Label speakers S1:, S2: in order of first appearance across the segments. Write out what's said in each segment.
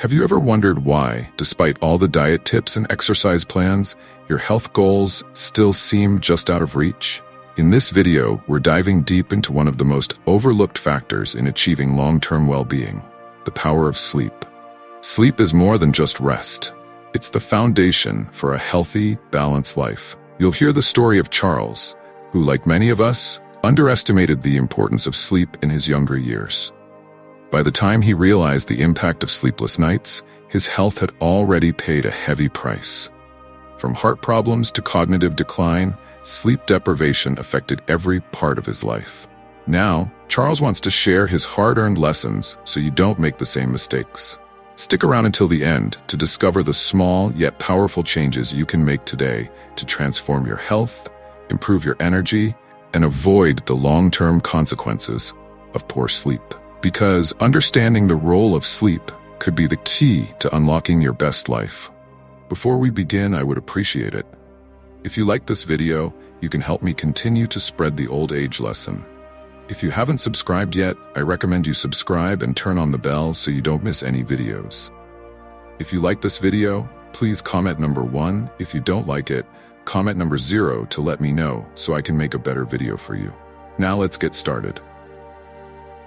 S1: Have you ever wondered why, despite all the diet tips and exercise plans, your health goals still seem just out of reach? In this video, we're diving deep into one of the most overlooked factors in achieving long-term well-being: the power of sleep. Sleep is more than just rest. It's the foundation for a healthy, balanced life. You'll hear the story of Charles, who, like many of us, underestimated the importance of sleep in his younger years. By the time he realized the impact of sleepless nights, his health had already paid a heavy price. From heart problems to cognitive decline, sleep deprivation affected every part of his life. Now, Charles wants to share his hard-earned lessons so you don't make the same mistakes. Stick around until the end to discover the small yet powerful changes you can make today to transform your health, improve your energy, and avoid the long-term consequences of poor sleep. Because understanding the role of sleep could be the key to unlocking your best life. Before we begin, I would appreciate it if you like this video. You can help me continue to spread the old age lesson. If you haven't subscribed yet, I recommend you subscribe and turn on the bell so you don't miss any videos. If you like this video, please comment number 1. If you don't like it, comment number 0 to let me know so I can make a better video for you. Now let's get started.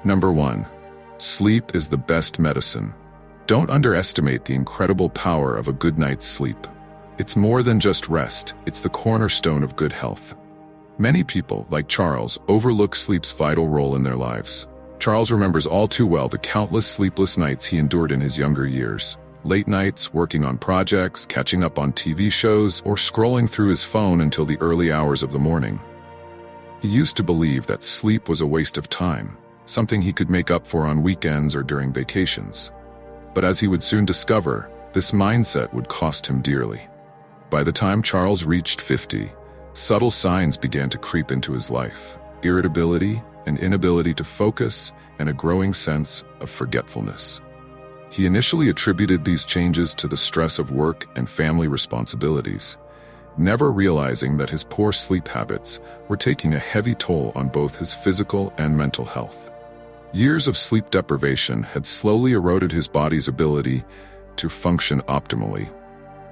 S1: Number 1. Sleep is the best medicine. Don't underestimate the incredible power of a good night's sleep. It's more than just rest, it's the cornerstone of good health. Many people, like Charles, overlook sleep's vital role in their lives. Charles remembers all too well the countless sleepless nights he endured in his younger years. Late nights, working on projects, catching up on TV shows, or scrolling through his phone until the early hours of the morning. He used to believe that sleep was a waste of time, something he could make up for on weekends or during vacations. But as he would soon discover, this mindset would cost him dearly. By the time Charles reached 50, subtle signs began to creep into his life: irritability, an inability to focus, and a growing sense of forgetfulness. He initially attributed these changes to the stress of work and family responsibilities, never realizing that his poor sleep habits were taking a heavy toll on both his physical and mental health. Years of sleep deprivation had slowly eroded his body's ability to function optimally.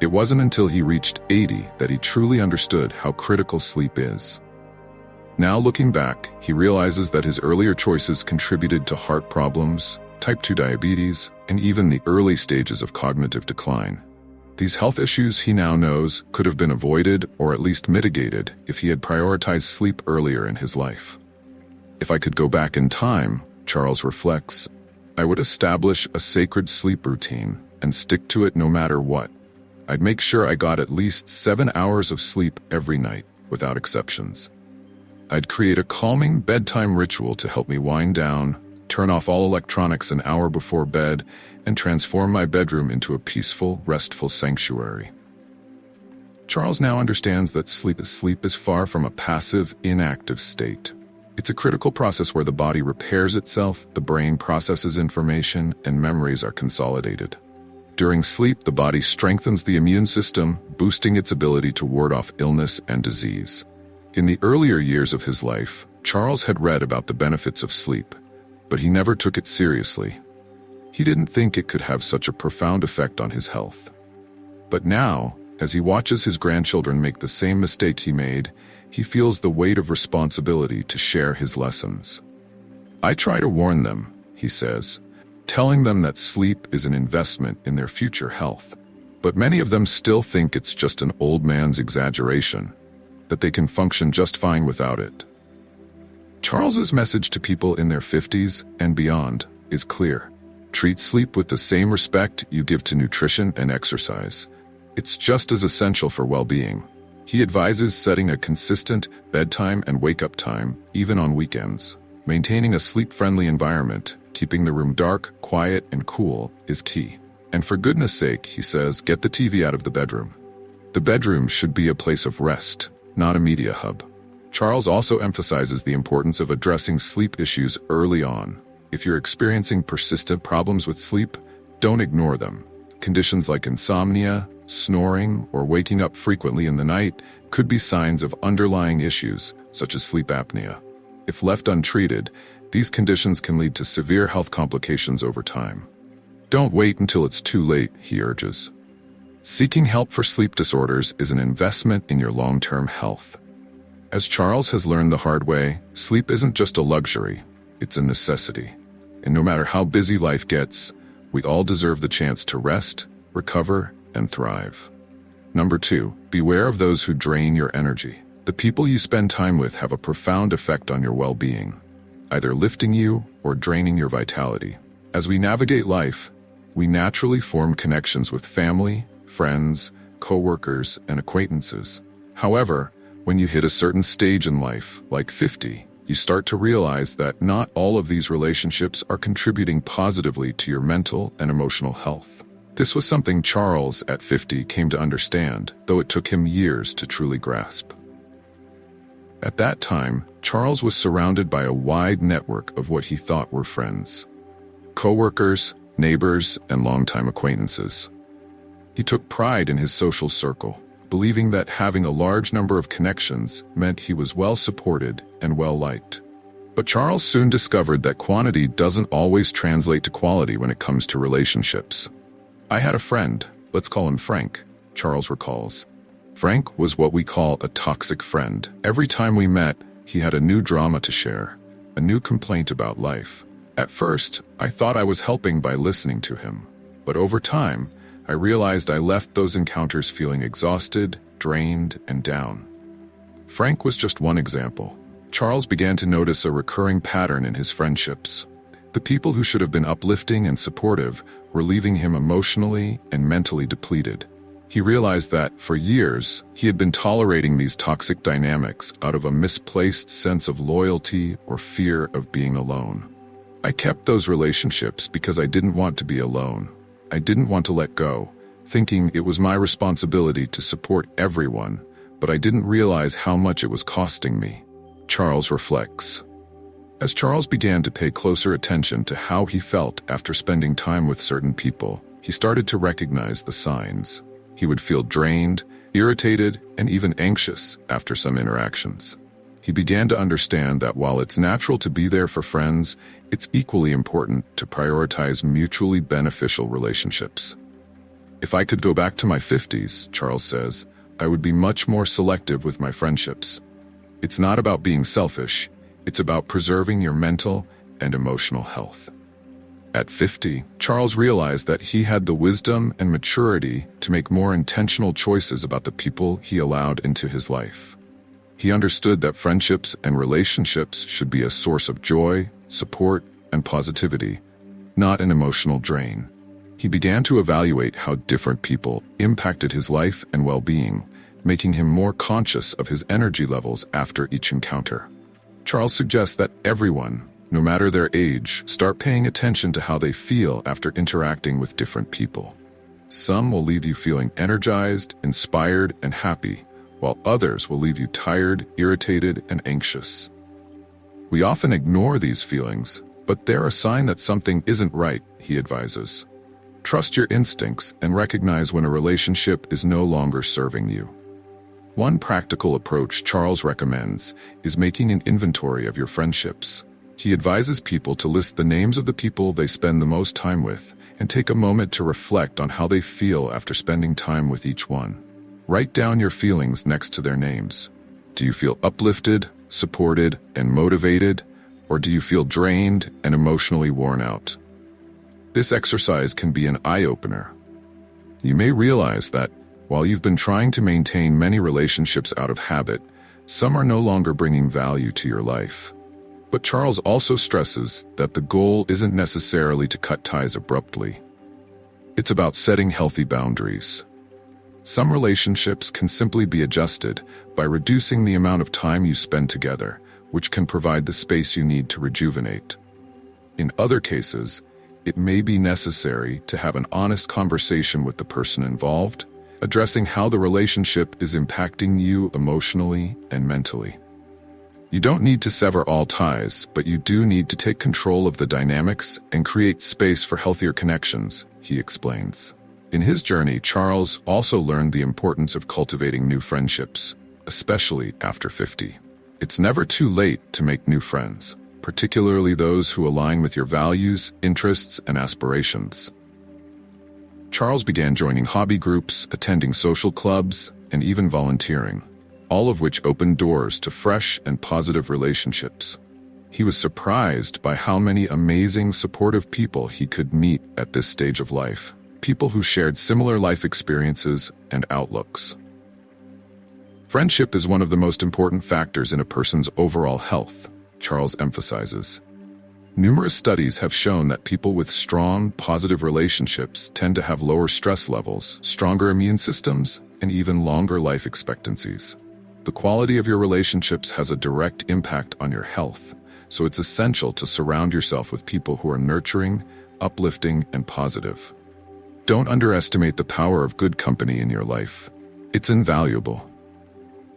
S1: It wasn't until he reached 80 that he truly understood how critical sleep is. Now looking back, he realizes that his earlier choices contributed to heart problems, type 2 diabetes, and even the early stages of cognitive decline. These health issues, he now knows, could have been avoided or at least mitigated if he had prioritized sleep earlier in his life. If I could go back in time, Charles reflects, I would establish a sacred sleep routine and stick to it no matter what. I'd make sure I got at least 7 hours of sleep every night, without exceptions. I'd create a calming bedtime ritual to help me wind down, turn off all electronics an hour before bed, and transform my bedroom into a peaceful, restful sanctuary. Charles now understands that sleep is far from a passive, inactive state. It's a critical process where the body repairs itself, the brain processes information, and memories are consolidated. During sleep, the body strengthens the immune system, boosting its ability to ward off illness and disease. In the earlier years of his life, Charles had read about the benefits of sleep, but he never took it seriously. He didn't think it could have such a profound effect on his health. But now, as he watches his grandchildren make the same mistake he made, he feels the weight of responsibility to share his lessons. I try to warn them, he says, telling them that sleep is an investment in their future health. But many of them still think it's just an old man's exaggeration, that they can function just fine without it. Charles's message to people in their 50s and beyond is clear. Treat sleep with the same respect you give to nutrition and exercise. It's just as essential for well-being. He advises setting a consistent bedtime and wake-up time, even on weekends. Maintaining a sleep-friendly environment, keeping the room dark, quiet, and cool, is key. And for goodness sake, he says, get the TV out of the bedroom. The bedroom should be a place of rest, not a media hub. Charles also emphasizes the importance of addressing sleep issues early on. If you're experiencing persistent problems with sleep, don't ignore them. Conditions like insomnia, snoring, or waking up frequently in the night could be signs of underlying issues, such as sleep apnea. If left untreated, these conditions can lead to severe health complications over time. Don't wait until it's too late, he urges. Seeking help for sleep disorders is an investment in your long-term health. As Charles has learned the hard way, sleep isn't just a luxury, it's a necessity. And no matter how busy life gets, we all deserve the chance to rest, recover, and thrive. Number 2, beware of those who drain your energy. The people you spend time with have a profound effect on your well-being, either lifting you or draining your vitality. As we navigate life, we naturally form connections with family, friends, co-workers, and acquaintances. However, when you hit a certain stage in life, like 50, you start to realize that not all of these relationships are contributing positively to your mental and emotional health. This was something Charles, at 50, came to understand, though it took him years to truly grasp. At that time, Charles was surrounded by a wide network of what he thought were friends. Co-workers, neighbors, and longtime acquaintances. He took pride in his social circle, believing that having a large number of connections meant he was well supported and well liked. But Charles soon discovered that quantity doesn't always translate to quality when it comes to relationships. I had a friend, let's call him Frank, Charles recalls. Frank was what we call a toxic friend. Every time we met, he had a new drama to share, a new complaint about life. At first, I thought I was helping by listening to him. But over time, I realized I left those encounters feeling exhausted, drained, and down. Frank was just one example. Charles began to notice a recurring pattern in his friendships. The people who should have been uplifting and supportive were leaving him emotionally and mentally depleted. He realized that, for years, he had been tolerating these toxic dynamics out of a misplaced sense of loyalty or fear of being alone. I kept those relationships because I didn't want to be alone. I didn't want to let go, thinking it was my responsibility to support everyone, but I didn't realize how much it was costing me. Charles reflects. As Charles began to pay closer attention to how he felt after spending time with certain people, he started to recognize the signs. He would feel drained, irritated, and even anxious after some interactions. He began to understand that while it's natural to be there for friends, it's equally important to prioritize mutually beneficial relationships. If I could go back to my 50s, Charles says, I would be much more selective with my friendships. It's not about being selfish, it's about preserving your mental and emotional health. At 50, Charles realized that he had the wisdom and maturity to make more intentional choices about the people he allowed into his life. He understood that friendships and relationships should be a source of joy, support, and positivity, not an emotional drain. He began to evaluate how different people impacted his life and well-being, making him more conscious of his energy levels after each encounter. Charles suggests that everyone, no matter their age, start paying attention to how they feel after interacting with different people. Some will leave you feeling energized, inspired, and happy, while others will leave you tired, irritated, and anxious. We often ignore these feelings, but they're a sign that something isn't right, he advises. Trust your instincts and recognize when a relationship is no longer serving you. One practical approach Charles recommends is making an inventory of your friendships. He advises people to list the names of the people they spend the most time with and take a moment to reflect on how they feel after spending time with each one. Write down your feelings next to their names. Do you feel uplifted, supported, and motivated, or do you feel drained and emotionally worn out? This exercise can be an eye-opener. You may realize that, while you've been trying to maintain many relationships out of habit, some are no longer bringing value to your life. But Charles also stresses that the goal isn't necessarily to cut ties abruptly. It's about setting healthy boundaries. Some relationships can simply be adjusted by reducing the amount of time you spend together, which can provide the space you need to rejuvenate. In other cases, it may be necessary to have an honest conversation with the person involved, addressing how the relationship is impacting you emotionally and mentally. You don't need to sever all ties, but you do need to take control of the dynamics and create space for healthier connections, he explains. In his journey, Charles also learned the importance of cultivating new friendships, especially after 50. It's never too late to make new friends, particularly those who align with your values, interests, and aspirations. Charles began joining hobby groups, attending social clubs, and even volunteering, all of which opened doors to fresh and positive relationships. He was surprised by how many amazing, supportive people he could meet at this stage of life, people who shared similar life experiences and outlooks. Friendship is one of the most important factors in a person's overall health, Charles emphasizes. Numerous studies have shown that people with strong, positive relationships tend to have lower stress levels, stronger immune systems, and even longer life expectancies. The quality of your relationships has a direct impact on your health, so it's essential to surround yourself with people who are nurturing, uplifting, and positive. Don't underestimate the power of good company in your life. It's invaluable.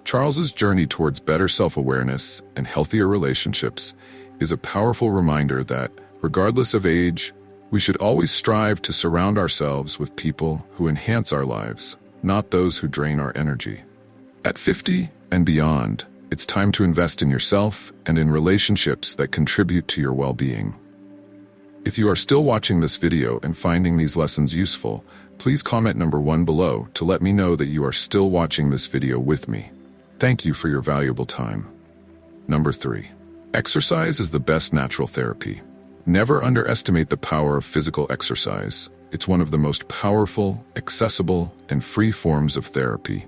S1: Charles's journey towards better self-awareness and healthier relationships is a powerful reminder that, regardless of age, we should always strive to surround ourselves with people who enhance our lives, not those who drain our energy. At 50 and beyond, it's time to invest in yourself and in relationships that contribute to your well-being. If you are still watching this video and finding these lessons useful, please comment number 1 below to let me know that you are still watching this video with me. Thank you for your valuable time. Number 3. Exercise is the best natural therapy. Never underestimate the power of physical exercise. It's one of the most powerful, accessible, and free forms of therapy.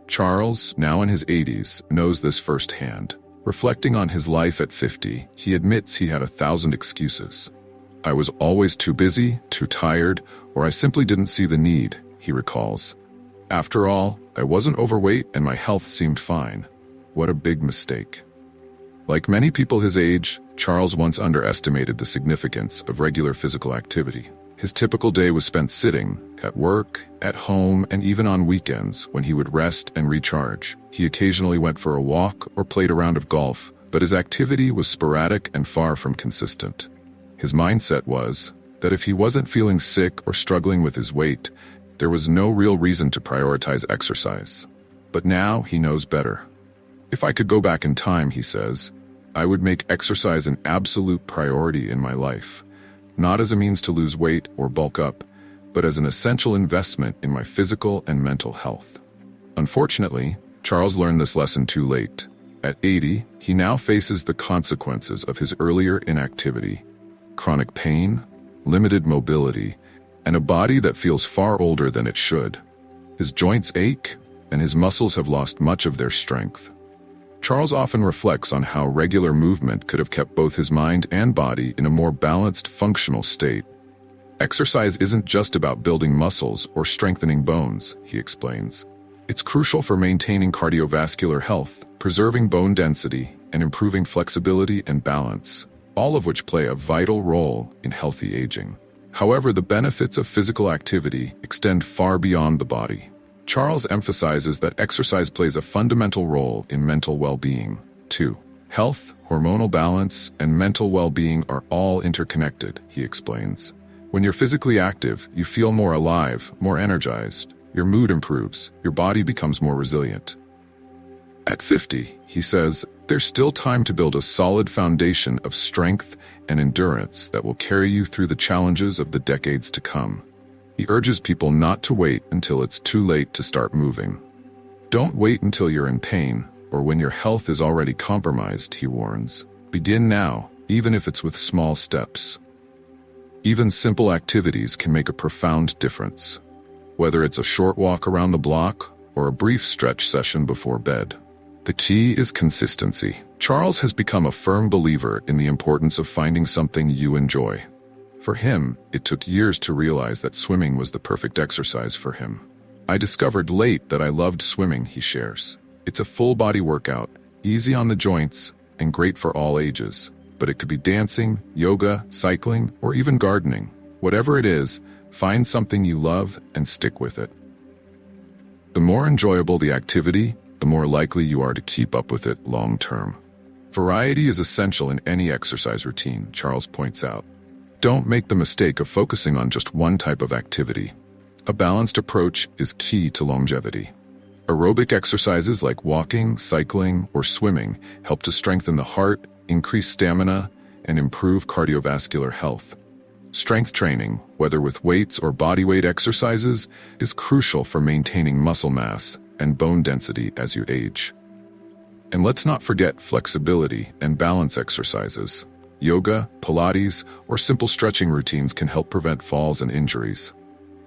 S1: Charles, now in his 80s, knows this firsthand. Reflecting on his life at 50, he admits he had 1,000 excuses. I was always too busy, too tired, or I simply didn't see the need, he recalls. After all, I wasn't overweight and my health seemed fine. What a big mistake. Like many people his age, Charles once underestimated the significance of regular physical activity. His typical day was spent sitting, at work, at home, and even on weekends when he would rest and recharge. He occasionally went for a walk or played a round of golf, but his activity was sporadic and far from consistent. His mindset was that if he wasn't feeling sick or struggling with his weight, there was no real reason to prioritize exercise. But now he knows better. If I could go back in time, he says, I would make exercise an absolute priority in my life, not as a means to lose weight or bulk up, but as an essential investment in my physical and mental health. Unfortunately, Charles learned this lesson too late. At 80, he now faces the consequences of his earlier inactivity: chronic pain, limited mobility, and a body that feels far older than it should. His joints ache, and his muscles have lost much of their strength. Charles often reflects on how regular movement could have kept both his mind and body in a more balanced, functional state. Exercise isn't just about building muscles or strengthening bones, he explains. It's crucial for maintaining cardiovascular health, preserving bone density, and improving flexibility and balance, all of which play a vital role in healthy aging. However, the benefits of physical activity extend far beyond the body. Charles emphasizes that exercise plays a fundamental role in mental well-being, too. Health, hormonal balance, and mental well-being are all interconnected, he explains. When you're physically active, you feel more alive, more energized. Your mood improves, your body becomes more resilient. At 50, he says, there's still time to build a solid foundation of strength and endurance that will carry you through the challenges of the decades to come. He urges people not to wait until it's too late to start moving. Don't wait until you're in pain or when your health is already compromised, he warns. Begin now, even if it's with small steps. Even simple activities can make a profound difference, whether it's a short walk around the block or a brief stretch session before bed. The key is consistency. Charles has become a firm believer in the importance of finding something you enjoy. For him, it took years to realize that swimming was the perfect exercise for him. I discovered late that I loved swimming, he shares. It's a full-body workout, easy on the joints, and great for all ages. But it could be dancing, yoga, cycling, or even gardening. Whatever it is, find something you love and stick with it. The more enjoyable the activity, the more likely you are to keep up with it long-term. Variety is essential in any exercise routine, Charles points out. Don't make the mistake of focusing on just one type of activity. A balanced approach is key to longevity. Aerobic exercises like walking, cycling, or swimming help to strengthen the heart, increase stamina, and improve cardiovascular health. Strength training, whether with weights or bodyweight exercises, is crucial for maintaining muscle mass and bone density as you age. And let's not forget flexibility and balance exercises. Yoga, Pilates, or simple stretching routines can help prevent falls and injuries.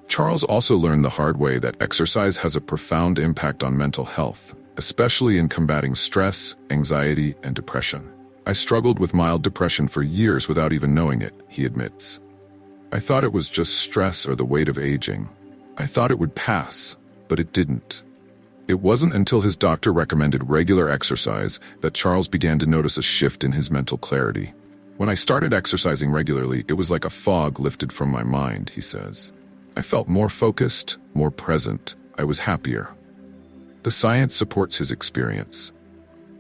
S1: Charles also learned the hard way that exercise has a profound impact on mental health, especially in combating stress, anxiety, and depression. I struggled with mild depression for years without even knowing it, he admits. I thought it was just stress or the weight of aging. I thought it would pass, but it didn't. It wasn't until his doctor recommended regular exercise that Charles began to notice a shift in his mental clarity. When I started exercising regularly, it was like a fog lifted from my mind, he says. I felt more focused, more present. I was happier. The science supports his experience.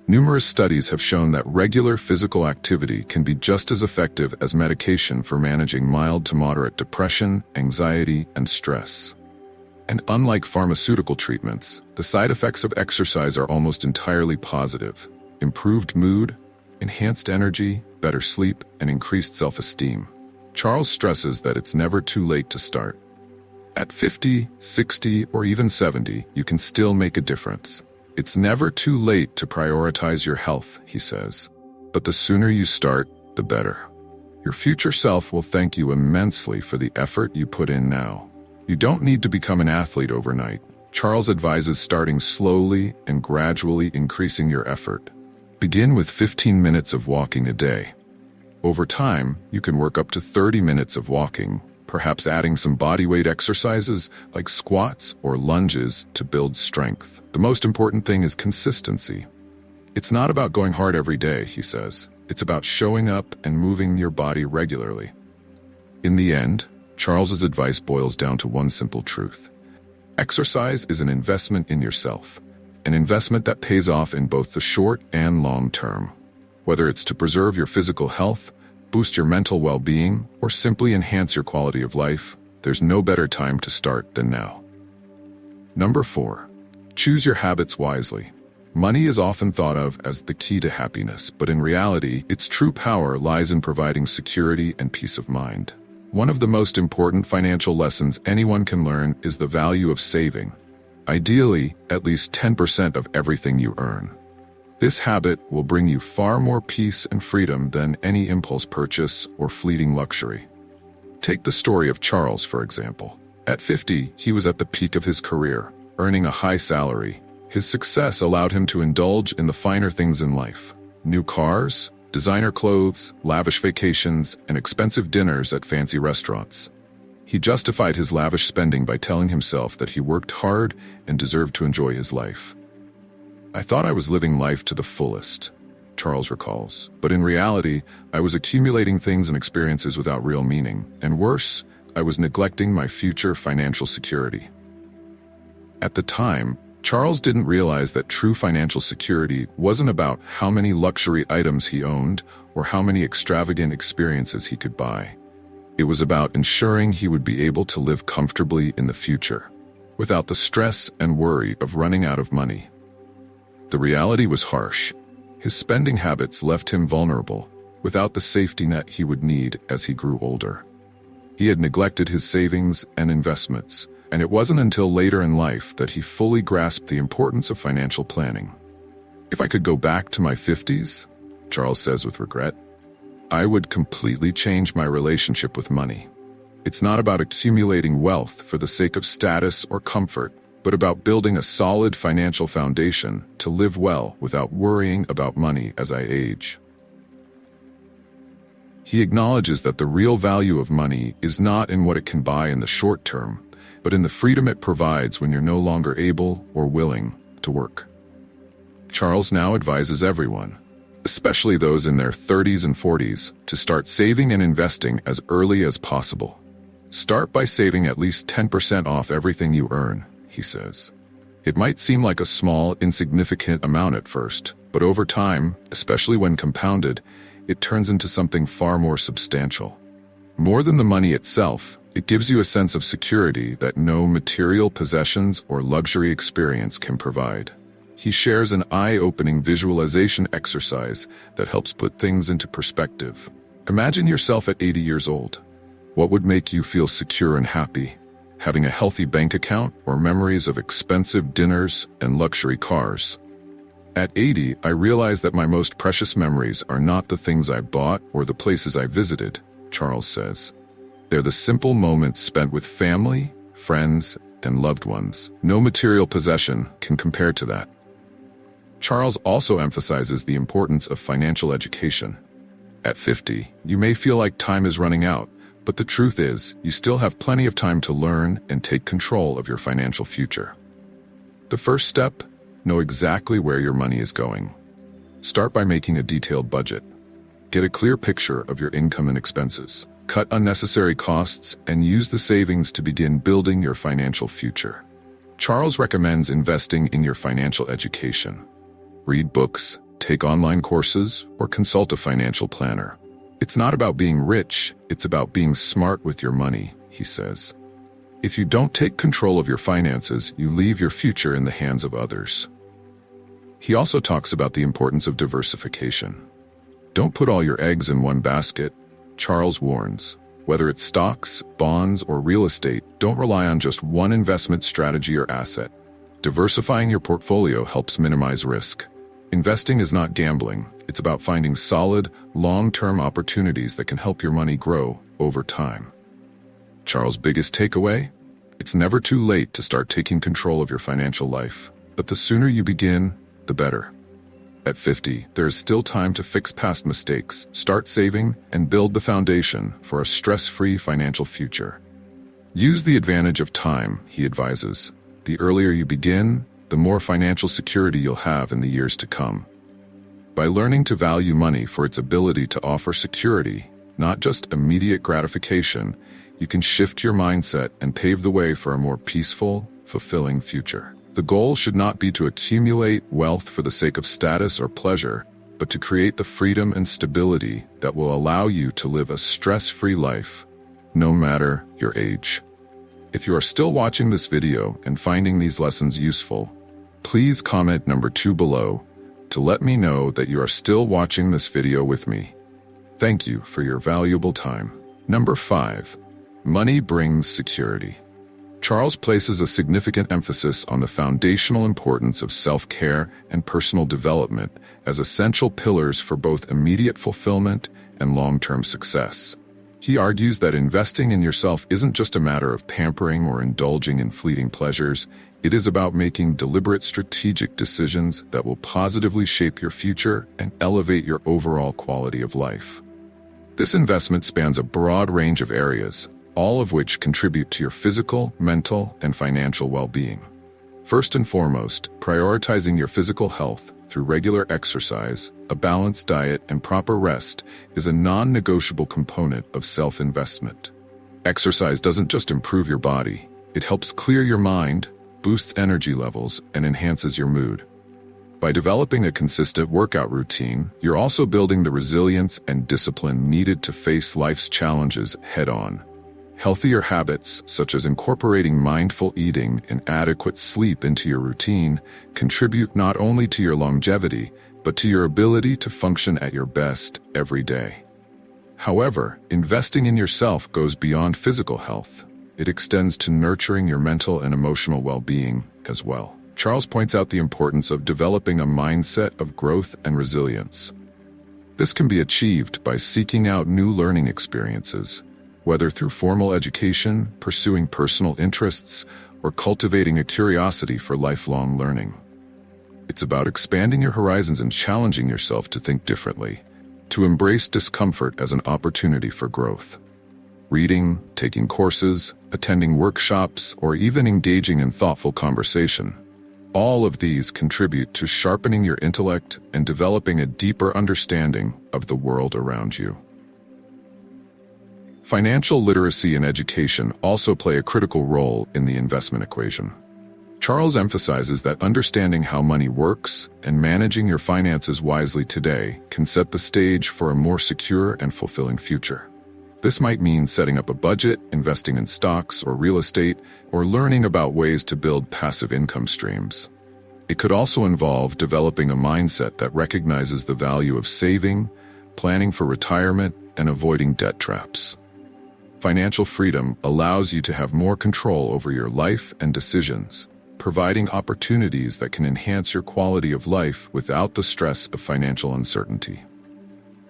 S1: Numerous studies have shown that regular physical activity can be just as effective as medication for managing mild to moderate depression, anxiety, and stress. And unlike pharmaceutical treatments, the side effects of exercise are almost entirely positive. Improved mood, enhanced energy, better sleep, and increased self-esteem. Charles stresses that it's never too late to start. At 50, 60, or even 70, you can still make a difference. It's never too late to prioritize your health, he says. But the sooner you start, the better. Your future self will thank you immensely for the effort you put in now. You don't need to become an athlete overnight. Charles advises starting slowly and gradually increasing your effort. Begin with 15 minutes of walking a day. Over time, you can work up to 30 minutes of walking, perhaps adding some bodyweight exercises like squats or lunges to build strength. The most important thing is consistency. It's not about going hard every day, he says. It's about showing up and moving your body regularly. In the end, Charles's advice boils down to one simple truth. Exercise is an investment in yourself, an investment that pays off in both the short and long term. Whether it's to preserve your physical health, boost your mental well-being, or simply enhance your quality of life, there's no better time to start than now. Number 4. Choose your habits wisely. Money is often thought of as the key to happiness, but in reality, its true power lies in providing security and peace of mind. One of the most important financial lessons anyone can learn is the value of saving. Ideally, at least 10% of everything you earn. This habit will bring you far more peace and freedom than any impulse purchase or fleeting luxury. Take the story of Charles, for example. At 50, he was at the peak of his career, earning a high salary. His success allowed him to indulge in the finer things in life. New cars, designer clothes, lavish vacations, and expensive dinners at fancy restaurants. He justified his lavish spending by telling himself that he worked hard and deserved to enjoy his life. I thought I was living life to the fullest, Charles recalls, but in reality, I was accumulating things and experiences without real meaning, and worse, I was neglecting my future financial security. At the time, Charles didn't realize that true financial security wasn't about how many luxury items he owned or how many extravagant experiences he could buy. It was about ensuring he would be able to live comfortably in the future, without the stress and worry of running out of money. The reality was harsh. His spending habits left him vulnerable, without the safety net he would need as he grew older. He had neglected his savings and investments, and it wasn't until later in life that he fully grasped the importance of financial planning. If I could go back to my 50s, Charles says with regret, I would completely change my relationship with money. It's not about accumulating wealth for the sake of status or comfort, but about building a solid financial foundation to live well without worrying about money as I age. He acknowledges that the real value of money is not in what it can buy in the short term, but in the freedom it provides when you're no longer able or willing to work. Charles now advises everyone, especially those in their 30s and 40s, to start saving and investing as early as possible. Start by saving at least 10% off everything you earn, he says. It might seem like a small, insignificant amount at first, but over time, especially when compounded, it turns into something far more substantial. More than the money itself, it gives you a sense of security that no material possessions or luxury experience can provide. He shares an eye-opening visualization exercise that helps put things into perspective. Imagine yourself at 80 years old. What would make you feel secure and happy? Having a healthy bank account or memories of expensive dinners and luxury cars? At 80, I realized that my most precious memories are not the things I bought or the places I visited, Charles says. They're the simple moments spent with family, friends, and loved ones. No material possession can compare to that. Charles also emphasizes the importance of financial education. At 50, you may feel like time is running out, but the truth is, you still have plenty of time to learn and take control of your financial future. The first step: know exactly where your money is going. Start by making a detailed budget. Get a clear picture of your income and expenses. Cut unnecessary costs and use the savings to begin building your financial future. Charles recommends investing in your financial education. Read books, take online courses, or consult a financial planner. It's not about being rich, it's about being smart with your money, he says. If you don't take control of your finances, you leave your future in the hands of others. He also talks about the importance of diversification. Don't put all your eggs in one basket, Charles warns. Whether it's stocks, bonds, or real estate, don't rely on just one investment strategy or asset. Diversifying your portfolio helps minimize risk. Investing is not gambling. It's about finding solid, long-term opportunities that can help your money grow over time. Charles' biggest takeaway? It's never too late to start taking control of your financial life, but the sooner you begin, the better. At 50, there is still time to fix past mistakes, start saving, and build the foundation for a stress-free financial future. Use the advantage of time, he advises. The earlier you begin, the more financial security you'll have in the years to come. By learning to value money for its ability to offer security, not just immediate gratification, you can shift your mindset and pave the way for a more peaceful, fulfilling future. The goal should not be to accumulate wealth for the sake of status or pleasure, but to create the freedom and stability that will allow you to live a stress-free life, no matter your age. If you are still watching this video and finding these lessons useful, please comment number 2 below to let me know that you are still watching this video with me. Thank you for your valuable time. Number 5. Money brings security. Charles places a significant emphasis on the foundational importance of self-care and personal development as essential pillars for both immediate fulfillment and long-term success. He argues that investing in yourself isn't just a matter of pampering or indulging in fleeting pleasures. It is about making deliberate strategic decisions that will positively shape your future and elevate your overall quality of life. This investment spans a broad range of areas, all of which contribute to your physical, mental, and financial well-being. First and foremost, prioritizing your physical health through regular exercise, a balanced diet, and proper rest is a non-negotiable component of self-investment. Exercise doesn't just improve your body, it helps clear your mind, boosts energy levels, and enhances your mood. By developing a consistent workout routine, you're also building the resilience and discipline needed to face life's challenges head-on. Healthier habits, such as incorporating mindful eating and adequate sleep into your routine, contribute not only to your longevity, but to your ability to function at your best every day. However, investing in yourself goes beyond physical health. It extends to nurturing your mental and emotional well-being as well. Charles points out the importance of developing a mindset of growth and resilience. This can be achieved by seeking out new learning experiences, whether through formal education, pursuing personal interests, or cultivating a curiosity for lifelong learning. It's about expanding your horizons and challenging yourself to think differently, to embrace discomfort as an opportunity for growth. Reading, taking courses, attending workshops, or even engaging in thoughtful conversation. All of these contribute to sharpening your intellect and developing a deeper understanding of the world around you. Financial literacy and education also play a critical role in the investment equation. Charles emphasizes that understanding how money works and managing your finances wisely today can set the stage for a more secure and fulfilling future. This might mean setting up a budget, investing in stocks or real estate, or learning about ways to build passive income streams. It could also involve developing a mindset that recognizes the value of saving, planning for retirement, and avoiding debt traps. Financial freedom allows you to have more control over your life and decisions, providing opportunities that can enhance your quality of life without the stress of financial uncertainty.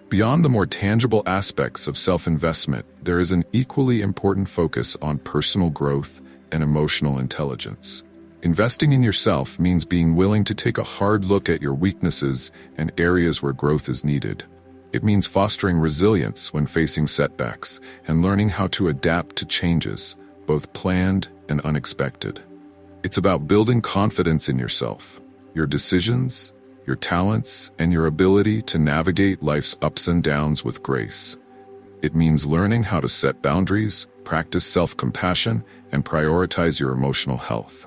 S1: Beyond the more tangible aspects of self-investment, there is an equally important focus on personal growth and emotional intelligence. Investing in yourself means being willing to take a hard look at your weaknesses and areas where growth is needed. It means fostering resilience when facing setbacks and learning how to adapt to changes, both planned and unexpected. It's about building confidence in yourself, your decisions, your talents, and your ability to navigate life's ups and downs with grace. It means learning how to set boundaries, practice self-compassion, and prioritize your emotional health.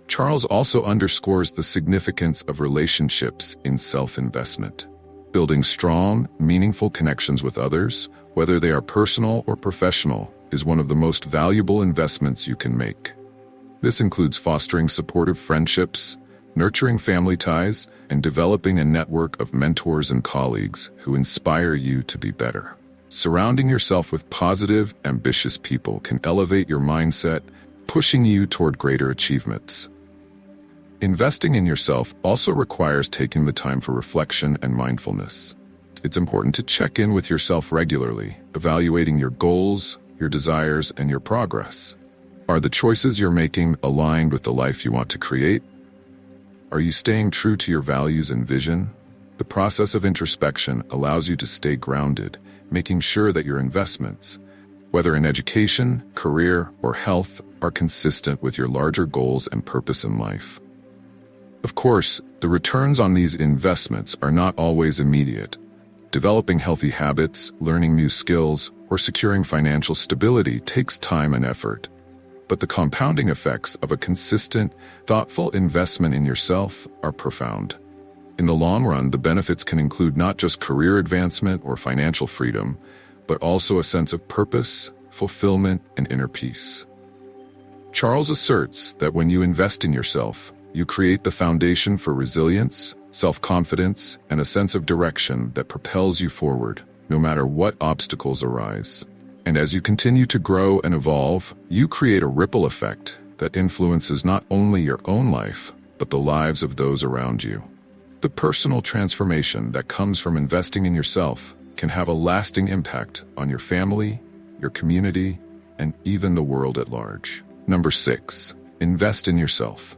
S1: Charles also underscores the significance of relationships in self-investment. Building strong, meaningful connections with others, whether they are personal or professional, is one of the most valuable investments you can make. This includes fostering supportive friendships, nurturing family ties, and developing a network of mentors and colleagues who inspire you to be better. Surrounding yourself with positive, ambitious people can elevate your mindset, pushing you toward greater achievements. Investing in yourself also requires taking the time for reflection and mindfulness. It's important to check in with yourself regularly, evaluating your goals, your desires, and your progress. Are the choices you're making aligned with the life you want to create? Are you staying true to your values and vision? The process of introspection allows you to stay grounded, making sure that your investments, whether in education, career, or health, are consistent with your larger goals and purpose in life. Of course, the returns on these investments are not always immediate. Developing healthy habits, learning new skills, or securing financial stability takes time and effort. But the compounding effects of a consistent, thoughtful investment in yourself are profound. In the long run, the benefits can include not just career advancement or financial freedom, but also a sense of purpose, fulfillment, and inner peace. Charles asserts that when you invest in yourself, you create the foundation for resilience, self-confidence, and a sense of direction that propels you forward, no matter what obstacles arise. And as you continue to grow and evolve, you create a ripple effect that influences not only your own life, but the lives of those around you. The personal transformation that comes from investing in yourself can have a lasting impact on your family, your community, and even the world at large. Number 6, invest in yourself.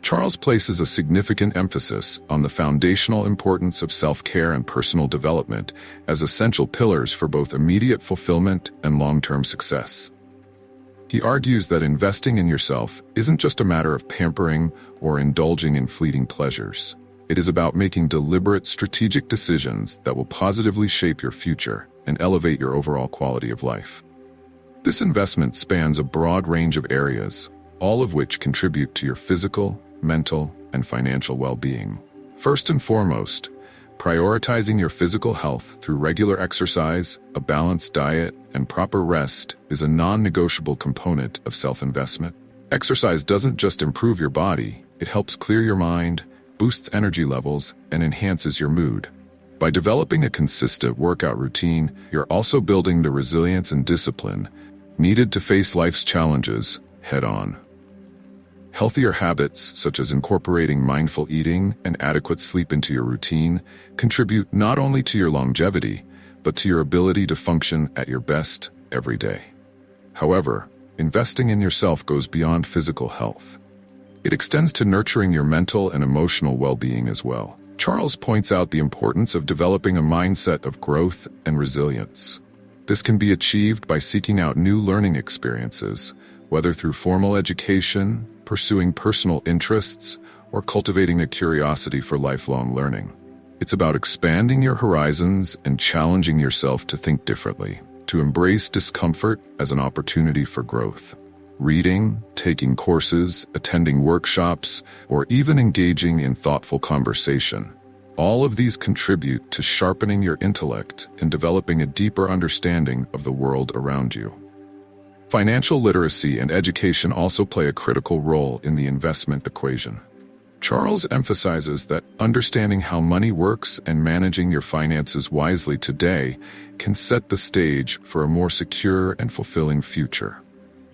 S1: Charles places a significant emphasis on the foundational importance of self-care and personal development as essential pillars for both immediate fulfillment and long-term success. He argues that investing in yourself isn't just a matter of pampering or indulging in fleeting pleasures. It is about making deliberate, strategic decisions that will positively shape your future and elevate your overall quality of life. This investment spans a broad range of areas, all of which contribute to your physical, mental, and financial well-being. First and foremost, prioritizing your physical health through regular exercise, a balanced diet, and proper rest is a non-negotiable component of self-investment. Exercise doesn't just improve your body, it helps clear your mind, boosts energy levels, and enhances your mood. By developing a consistent workout routine, you're also building the resilience and discipline needed to face life's challenges head-on. Healthier habits, such as incorporating mindful eating and adequate sleep into your routine, contribute not only to your longevity, but to your ability to function at your best every day. However, investing in yourself goes beyond physical health. It extends to nurturing your mental and emotional well-being as well. Charles points out the importance of developing a mindset of growth and resilience. This can be achieved by seeking out new learning experiences, whether through formal education, pursuing personal interests, or cultivating a curiosity for lifelong learning. It's about expanding your horizons and challenging yourself to think differently, to embrace discomfort as an opportunity for growth. Reading, taking courses, attending workshops, or even engaging in thoughtful conversation. All of these contribute to sharpening your intellect and developing a deeper understanding of the world around you. Financial literacy and education also play a critical role in the investment equation. Charles emphasizes that understanding how money works and managing your finances wisely today can set the stage for a more secure and fulfilling future.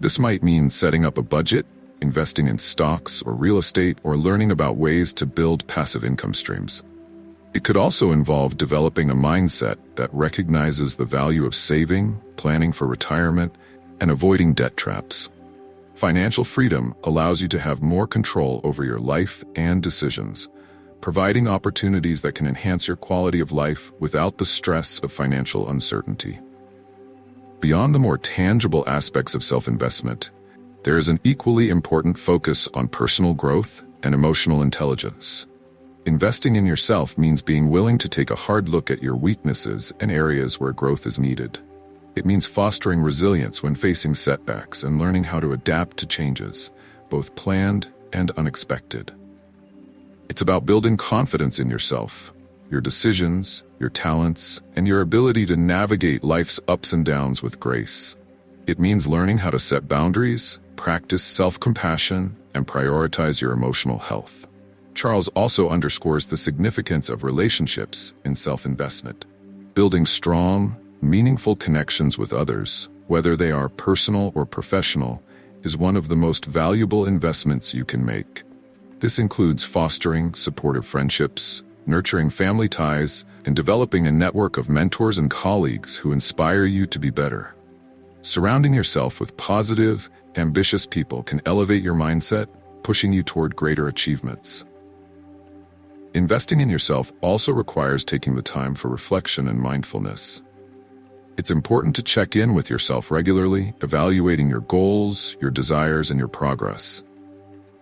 S1: This might mean setting up a budget, investing in stocks or real estate, or learning about ways to build passive income streams. It could also involve developing a mindset that recognizes the value of saving, planning for retirement, and avoiding debt traps. Financial freedom allows you to have more control over your life and decisions, providing opportunities that can enhance your quality of life without the stress of financial uncertainty. Beyond the more tangible aspects of self-investment, there is an equally important focus on personal growth and emotional intelligence. Investing in yourself means being willing to take a hard look at your weaknesses and areas where growth is needed. It means fostering resilience when facing setbacks and learning how to adapt to changes, both planned and unexpected. It's about building confidence in yourself, your decisions, your talents, and your ability to navigate life's ups and downs with grace. It means learning how to set boundaries, practice self-compassion, and prioritize your emotional health. Charles also underscores the significance of relationships in self-investment. Building strong, meaningful connections with others, whether they are personal or professional, is one of the most valuable investments you can make. This includes fostering supportive friendships, nurturing family ties, and developing a network of mentors and colleagues who inspire you to be better. Surrounding yourself with positive, ambitious people can elevate your mindset, pushing you toward greater achievements. Investing in yourself also requires taking the time for reflection and mindfulness. It's important to check in with yourself regularly, evaluating your goals, your desires, and your progress.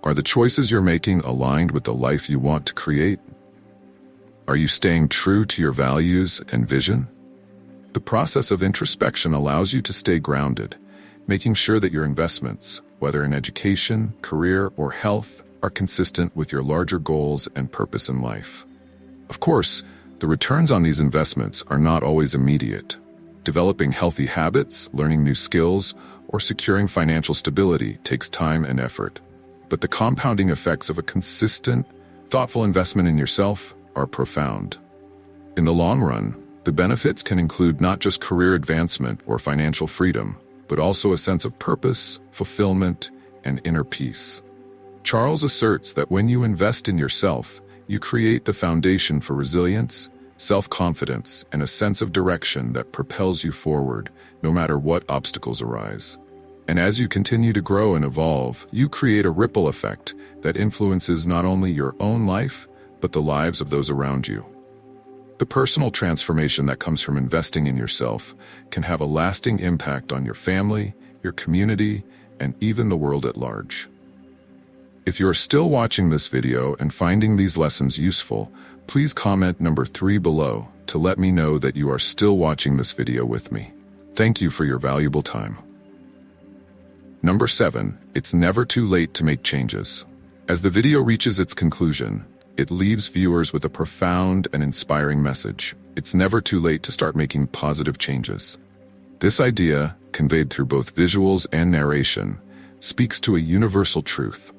S1: Are the choices you're making aligned with the life you want to create? Are you staying true to your values and vision? The process of introspection allows you to stay grounded, making sure that your investments, whether in education, career, or health, are consistent with your larger goals and purpose in life. Of course, the returns on these investments are not always immediate. Developing healthy habits, learning new skills, or securing financial stability takes time and effort. But the compounding effects of a consistent, thoughtful investment in yourself are profound. In the long run, the benefits can include not just career advancement or financial freedom, but also a sense of purpose, fulfillment, and inner peace. Charles asserts that when you invest in yourself, you create the foundation for resilience, self-confidence, and a sense of direction that propels you forward, no matter what obstacles arise. And as you continue to grow and evolve, you create a ripple effect that influences not only your own life, but the lives of those around you. The personal transformation that comes from investing in yourself can have a lasting impact on your family, your community, and even the world at large. If you're still watching this video and finding these lessons useful, please comment number 3 below to let me know that you are still watching this video with me. Thank you for your valuable time. Number 7, it's never too late to make changes. As the video reaches its conclusion, it leaves viewers with a profound and inspiring message. It's never too late to start making positive changes. This idea, conveyed through both visuals and narration, speaks to a universal truth.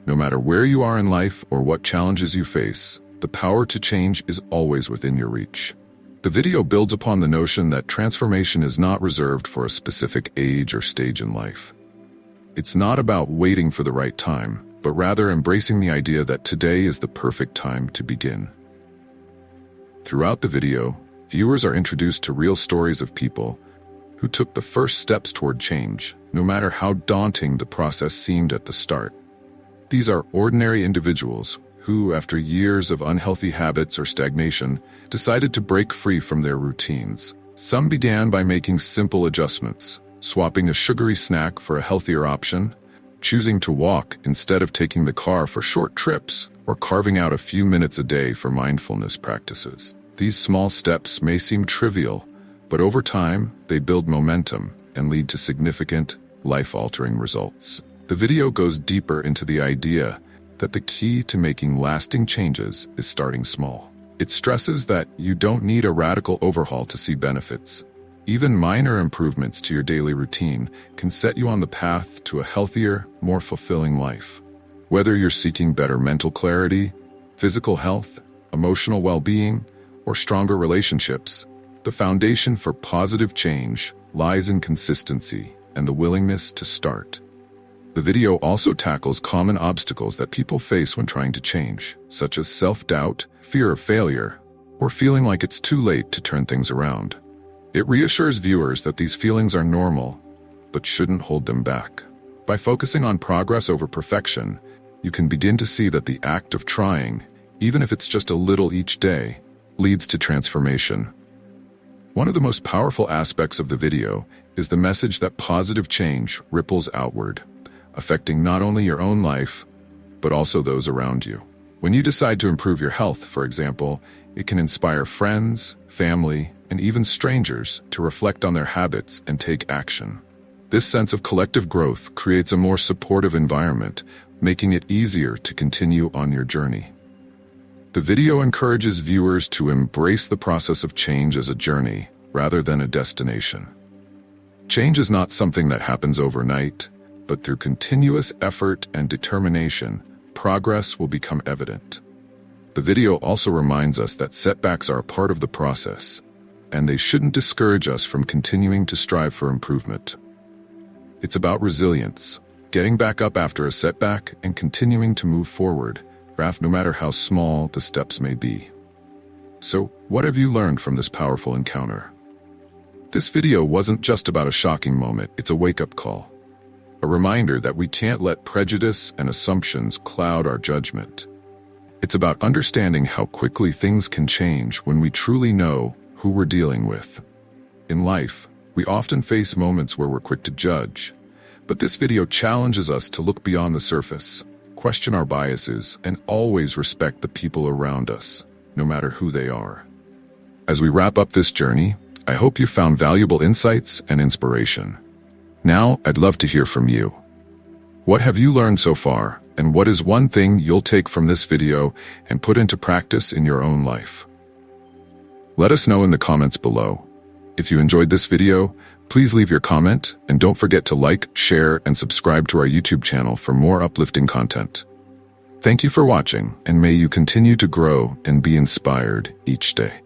S1: No matter where you are in life or what challenges you face, the power to change is always within your reach. The video builds upon the notion that transformation is not reserved for a specific age or stage in life. It's not about waiting for the right time, but rather embracing the idea that today is the perfect time to begin. Throughout the video, viewers are introduced to real stories of people who took the first steps toward change, no matter how daunting the process seemed at the start. These are ordinary individuals who, after years of unhealthy habits or stagnation, decided to break free from their routines. Some began by making simple adjustments, swapping a sugary snack for a healthier option, choosing to walk instead of taking the car for short trips, or carving out a few minutes a day for mindfulness practices. These small steps may seem trivial, but over time, they build momentum and lead to significant, life-altering results. The video goes deeper into the idea that the key to making lasting changes is starting small. It stresses that you don't need a radical overhaul to see benefits. Even minor improvements to your daily routine can set you on the path to a healthier, more fulfilling life. Whether you're seeking better mental clarity, physical health, emotional well-being, or stronger relationships, the foundation for positive change lies in consistency and the willingness to start. The video also tackles common obstacles that people face when trying to change, such as self-doubt, fear of failure, or feeling like it's too late to turn things around. It reassures viewers that these feelings are normal, but shouldn't hold them back. By focusing on progress over perfection, you can begin to see that the act of trying, even if it's just a little each day, leads to transformation. One of the most powerful aspects of the video is the message that positive change ripples outward, affecting not only your own life, but also those around you. When you decide to improve your health, for example, it can inspire friends, family, and even strangers to reflect on their habits and take action. This sense of collective growth creates a more supportive environment, making it easier to continue on your journey. The video encourages viewers to embrace the process of change as a journey rather than a destination. Change is not something that happens overnight, but through continuous effort and determination, progress will become evident. The video also reminds us that setbacks are a part of the process, and they shouldn't discourage us from continuing to strive for improvement. It's about resilience, getting back up after a setback and continuing to move forward, no matter how small the steps may be. So, what have you learned from this powerful encounter? This video wasn't just about a shocking moment, it's a wake-up call. A reminder that we can't let prejudice and assumptions cloud our judgment. It's about understanding how quickly things can change when we truly know who we're dealing with. In life, we often face moments where we're quick to judge, but this video challenges us to look beyond the surface, question our biases, and always respect the people around us, no matter who they are. As we wrap up this journey, I hope you found valuable insights and inspiration. Now, I'd love to hear from you. What have you learned so far, and what is one thing you'll take from this video and put into practice in your own life? Let us know in the comments below. If you enjoyed this video, please leave your comment, and don't forget to like, share, and subscribe to our YouTube channel for more uplifting content. Thank you for watching, and may you continue to grow and be inspired each day.